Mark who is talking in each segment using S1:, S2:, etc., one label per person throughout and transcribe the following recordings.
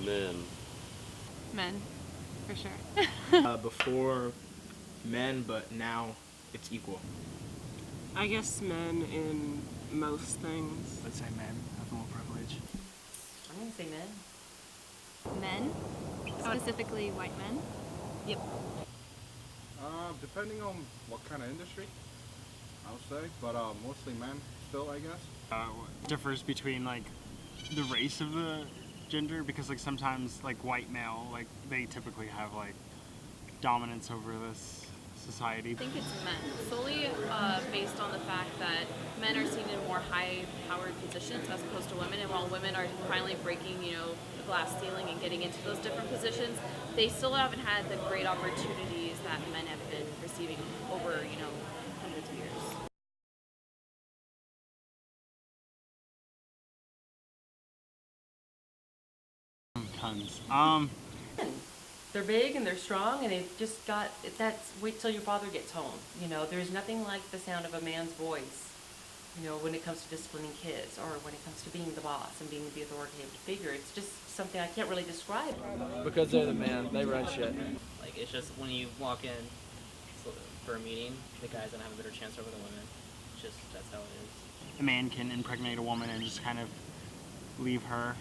S1: Men.
S2: Men, for sure.
S3: Before men, but now it's equal.
S4: I guess men in most things.
S5: Let's say men have more privilege.
S6: I'm gonna say men.
S2: Men, specifically white men.
S6: Yep.
S7: Depending on what kind of industry, I would say, but mostly men still, I guess.
S5: Differs between like the race of the gender, because like sometimes like white male, like they typically have like dominance over this society.
S8: I think it's men, solely based on the fact that men are seen in more high-powered positions as opposed to women, and while women are finally breaking, the glass ceiling and getting into those different positions, they still haven't had the great opportunities that men have been receiving over, hundreds of years.
S5: Tons.
S6: They're big and they're strong, and they've just got, wait till your father gets home. There's nothing like the sound of a man's voice, when it comes to disciplining kids, or when it comes to being the boss and being the authoritative figure. It's just something I can't really describe.
S9: Because they're the man, they run shit.
S10: Like, it's just when you walk in for a meeting, the guys don't have a better chance over the women. It's just, that's how it is.
S5: A man can impregnate a woman and just kind of leave her.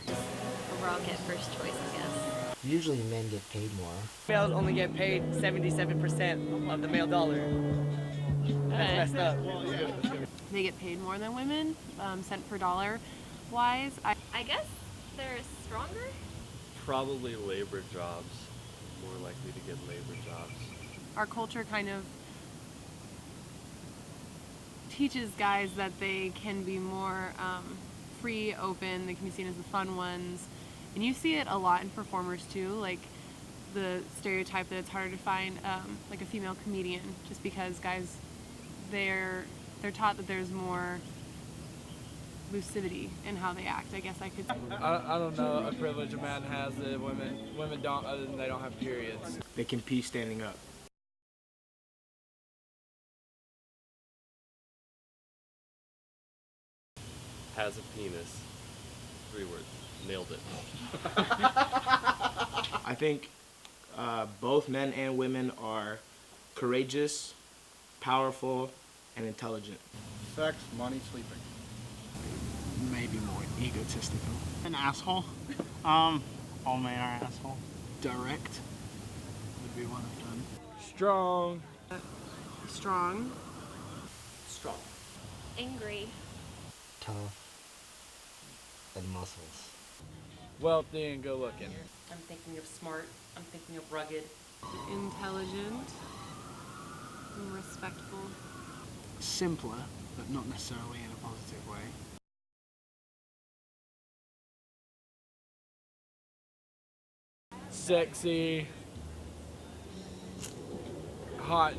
S8: Overall, get first choice, I guess.
S9: Usually men get paid more.
S4: Males only get paid 77% of the male dollar. That's messed up.
S2: They get paid more than women, cent per dollar wise.
S8: I guess they're stronger.
S1: Probably labor jobs. More likely to get labor jobs.
S2: Our culture kind of teaches guys that they can be more free, open, they can be seen as the fun ones. And you see it a lot in performers too, like the stereotype that it's harder to find like a female comedian, just because guys, they're taught that there's more lucidity in how they act, I guess I could say.
S9: I don't know a privilege a man has that women don't, other than they don't have periods.
S3: They can pee standing up.
S1: Has a penis. 3 words. Nailed it.
S3: I think both men and women are courageous, powerful, and intelligent.
S7: Sex, money, sleeping.
S5: Maybe more egotistical. An asshole. All men are asshole. Direct would be one of them.
S9: Strong.
S2: Strong.
S6: Strong.
S8: Angry.
S9: Tough. And muscles. Wealthy and good looking.
S6: I'm thinking of smart. I'm thinking of rugged.
S2: Intelligent. And respectful.
S5: Simpler, but not necessarily in a positive way.
S9: Sexy. Hot.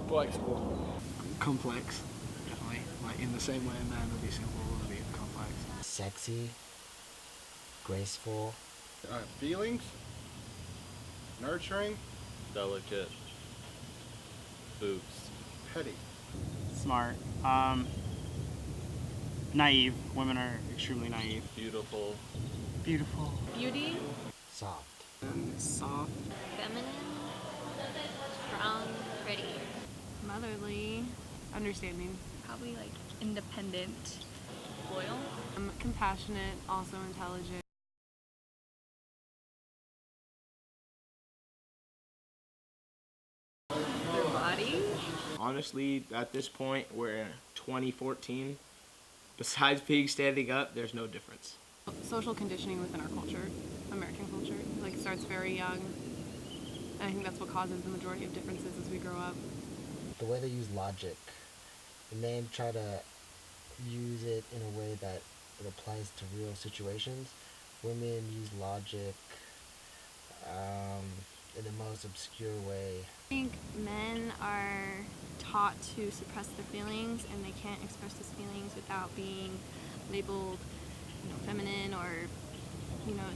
S9: Flexible.
S5: Complex, definitely. Like in the same way a man would be simple, would be complex.
S9: Sexy. Graceful.
S7: Feelings. Nurturing.
S1: Delicate. Boobs.
S7: Petty.
S5: Smart. Naive. Women are extremely naive.
S1: Beautiful.
S5: Beautiful.
S8: Beauty.
S9: Soft.
S5: Soft.
S8: Feminine. Strong. Pretty.
S2: Motherly. Understanding.
S8: Probably like independent. Loyal.
S2: Compassionate, also intelligent.
S8: Their body.
S3: Honestly, at this point, we're in 2014. Besides being standing up, there's no difference.
S2: Social conditioning within our culture, American culture, like starts very young. And I think that's what causes the majority of differences as we grow up.
S9: The way they use logic. The men try to use it in a way that it applies to real situations. Women use logic in the most obscure way.
S11: I think men are taught to suppress their feelings, and they can't express those feelings without being labeled, feminine or,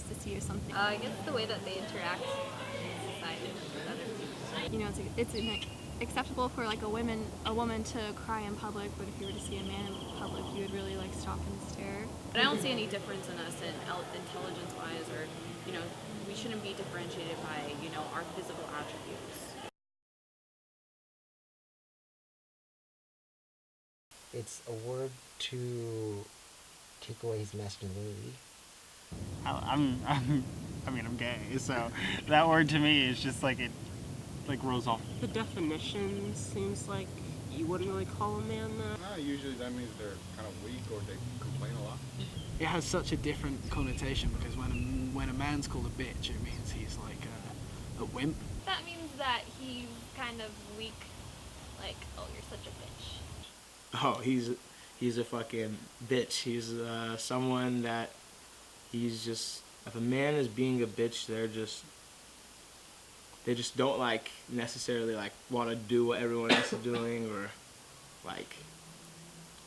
S11: sissy or something.
S8: I guess the way that they interact in society with other people.
S11: It's an acceptable for like a woman to cry in public, but if you were to see a man in public, you would really like stop and stare.
S8: But I don't see any difference in us in intelligence-wise, or we shouldn't be differentiated by our physical attributes.
S9: It's a word to take away his masculinity.
S5: I'm gay, so that word to me is just like it rolls off.
S12: The definition seems like you wouldn't really call a man that.
S7: Nah, usually that means they're kind of weak or they complain a lot.
S13: It has such a different connotation because when a man's called a bitch, it means he's like a wimp.
S11: That means that he's kind of weak, like, oh, you're such a bitch.
S3: Oh, he's a fucking bitch. He's someone that he's just. If a man is being a bitch, they just don't like necessarily like want to do what everyone else is doing, or like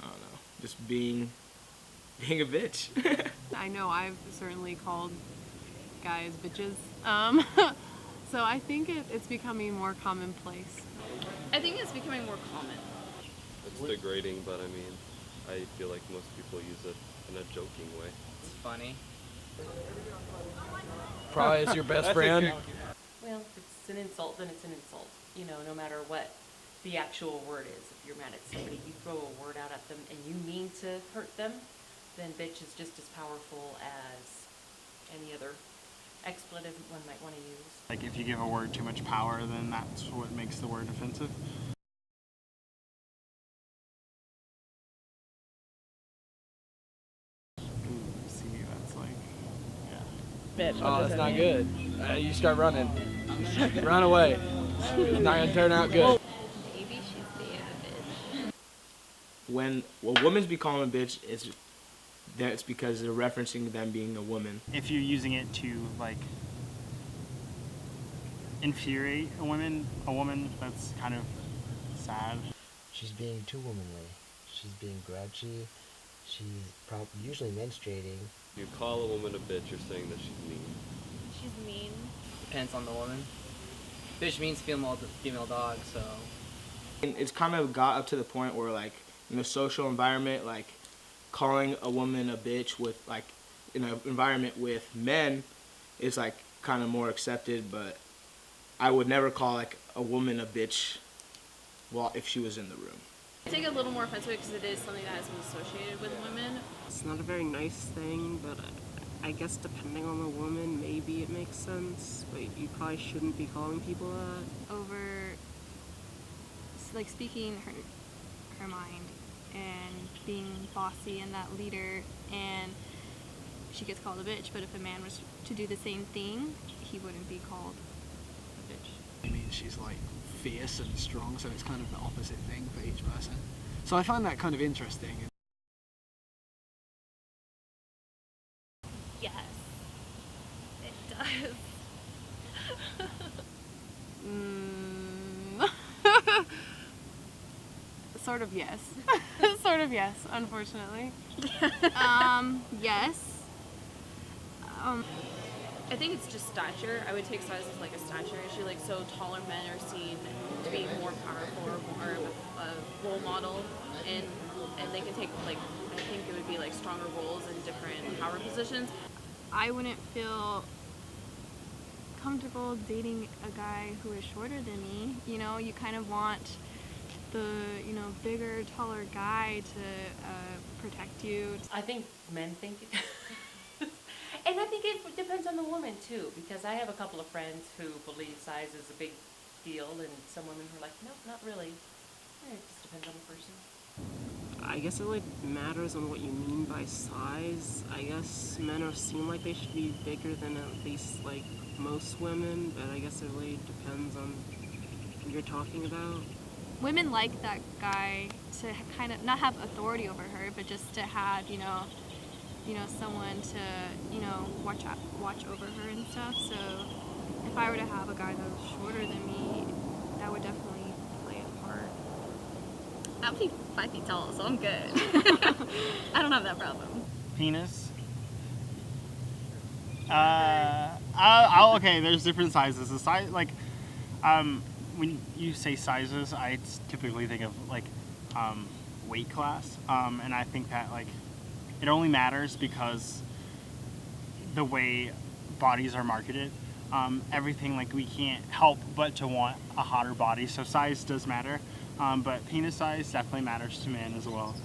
S3: I don't know, just being a bitch.
S2: I know I've certainly called guys bitches. So I think it's becoming more commonplace.
S8: I think it's becoming more common.
S1: It's degrading, but I mean, I feel like most people use it in a joking way.
S10: It's funny.
S13: Probably is your best friend.
S6: Well, if it's an insult, then it's an insult. No matter what the actual word is. If you're mad at somebody, you throw a word out at them and you mean to hurt them, then bitch is just as powerful as any other expletive one might want to use.
S5: Like if you give a word too much power, then that's what makes the word offensive. See, that's like, yeah.
S4: Bitch.
S13: Oh, that's not good. You start running. Run away. It's not gonna turn out good.
S11: Maybe she's being a bitch.
S3: When a woman's be called a bitch, it's because they're referencing them being a woman.
S5: If you're using it to like infuriate a woman, that's kind of sad.
S9: She's being too womanly. She's being grouchy. She's usually menstruating.
S1: If you call a woman a bitch, you're saying that she's mean.
S11: She's mean.
S10: Depends on the woman. Bitch means female dog, so.
S3: And it's kind of got up to the point where like in the social environment, like calling a woman a bitch with like in an environment with men is like kind of more accepted, but I would never call like a woman a bitch if she was in the room.
S8: I take a little more offense to it because it is something that has been associated with women.
S12: It's not a very nice thing, but I guess depending on the woman, maybe it makes sense. But you probably shouldn't be calling people that.
S11: Over, like, speaking her mind and being bossy and that leader, and she gets called a bitch. But if a man was to do the same thing, he wouldn't be called a bitch.
S13: I mean, she's like fierce and strong, so it's kind of the opposite thing for each person. So I find that kind of interesting.
S11: Yes, it does.
S2: Sort of yes. Sort of yes, unfortunately.
S11: Yes.
S8: I think it's just stature. I would take size as like a stature issue. Like, so taller men are seen to be more powerful or more of a role model, and they can take like, I think it would be like stronger roles in different power positions.
S11: I wouldn't feel comfortable dating a guy who is shorter than me. You kind of want the, bigger, taller guy to protect you.
S6: I think men think and I think it depends on the woman too, because I have a couple of friends who believe size is a big deal, and some women who are like, no, not really. It just depends on the person.
S12: I guess it matters on what you mean by size. I guess men seem like they should be bigger than at least most women, but I guess it really depends on who you're talking about.
S11: Women like that guy to kind of not have authority over her, but just to have, someone to, watch over her and stuff. So if I were to have a guy that was shorter than me, that would definitely play a part. I'm 5 feet tall, so I'm good. I don't have that problem.
S5: Penis. Okay, there's different sizes. The size, when you say sizes, I typically think of like weight class, and I think that like it only matters because the way bodies are marketed. Everything, like, we can't help but to want a hotter body, so size does matter, but penis size definitely matters to men as well.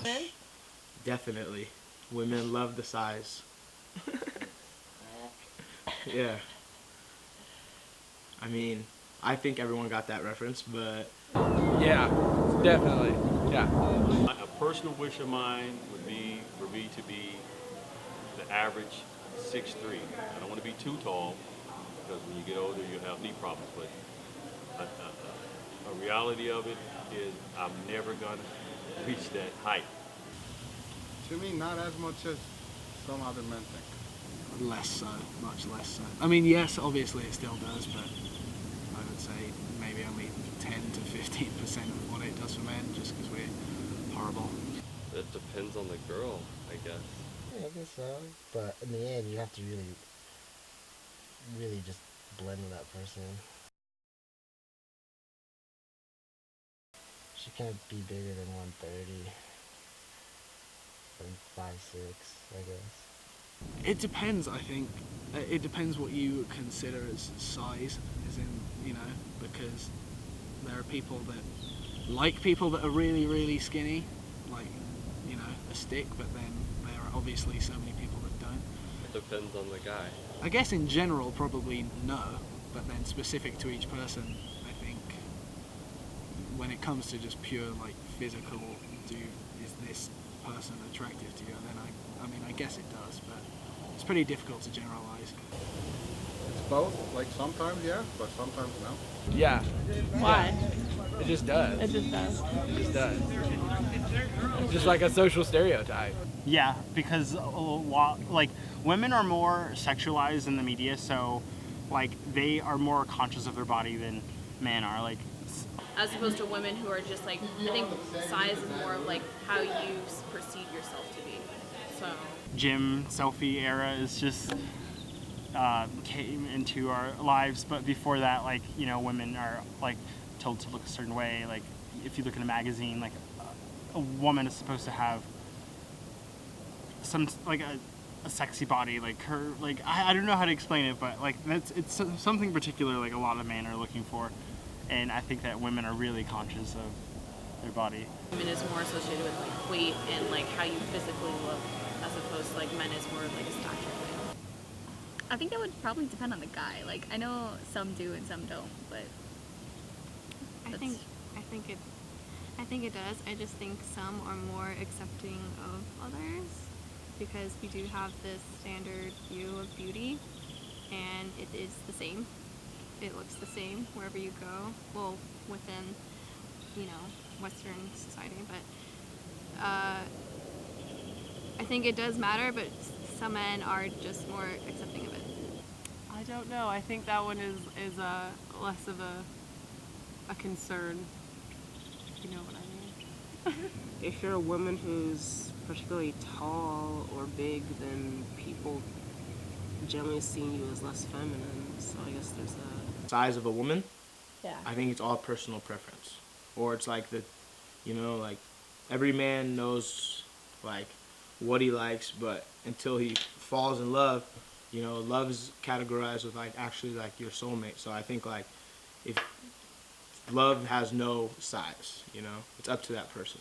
S3: Definitely. Women love the size. Yeah. I mean, I think everyone got that reference, but...
S14: Yeah, definitely. Yeah.
S15: A personal wish of mine would be for me to be the average 6'3". I don't want to be too tall, because when you get older, you have knee problems. But a reality of it is I'm never going to reach that height.
S7: To me, not as much as some other men think.
S13: Less so, much less so. I mean, yes, obviously it still does, but I would say maybe only 10 to 15% of what it does for men, just because we're horrible.
S1: It depends on the girl, I guess.
S9: Yeah, I guess so. But in the end, you have to really just blend with that person. She can't be bigger than 130. And 5'6", I guess.
S13: It depends, I think. It depends what you consider as size, as in, you know, because there are people that like people that are really, really skinny, like, you know, a stick, but then there are obviously so many people that don't.
S1: It depends on the guy.
S13: I guess in general, probably no, but then specific to each person, I think when it comes to just pure, like, physical, is this person attractive to you? Then I mean, I guess it does, but it's pretty difficult to generalize.
S7: It's both. Like, sometimes yes, but sometimes no.
S14: Yeah.
S2: Why?
S14: It just does.
S2: It just does.
S14: It just does. It's just like a social stereotype.
S5: Yeah, because like women are more sexualized in the media, so like they are more conscious of their body than men are. Like,
S8: as opposed to women who are just like, I think size is more of like how you perceive yourself to be. So
S5: gym selfie era is just came into our lives, but before that, like, you know, women are like told to look a certain way. Like, if you look in a magazine, like a woman is supposed to have some like a sexy body, like her, like I don't know how to explain it, but like it's something particular like a lot of men are looking for, and I think that women are really conscious of their body.
S8: women is more associated with like weight and like how you physically look, as opposed to like men is more like a stature thing.
S11: I think that would probably depend on the guy. Like, I know some do and some don't, but I think it does. I just think some are more accepting of others because we do have this standard view of beauty, and it is the same. It looks the same wherever you go. Well, within, you know, Western society, but I think it does matter, but some men are just more accepting of it.
S2: I don't know. I think that one is less of a concern. You know what I mean?
S12: If you're a woman who's particularly tall or big, then people generally see you as less feminine. So I guess there's that.
S3: Size of a woman?
S2: Yeah.
S3: I think it's all personal preference. Or it's like like every man knows like what he likes, but until he falls in love, you know, love is categorized with like actually like your soulmate. So I think like if love has no size, you know, it's up to that person.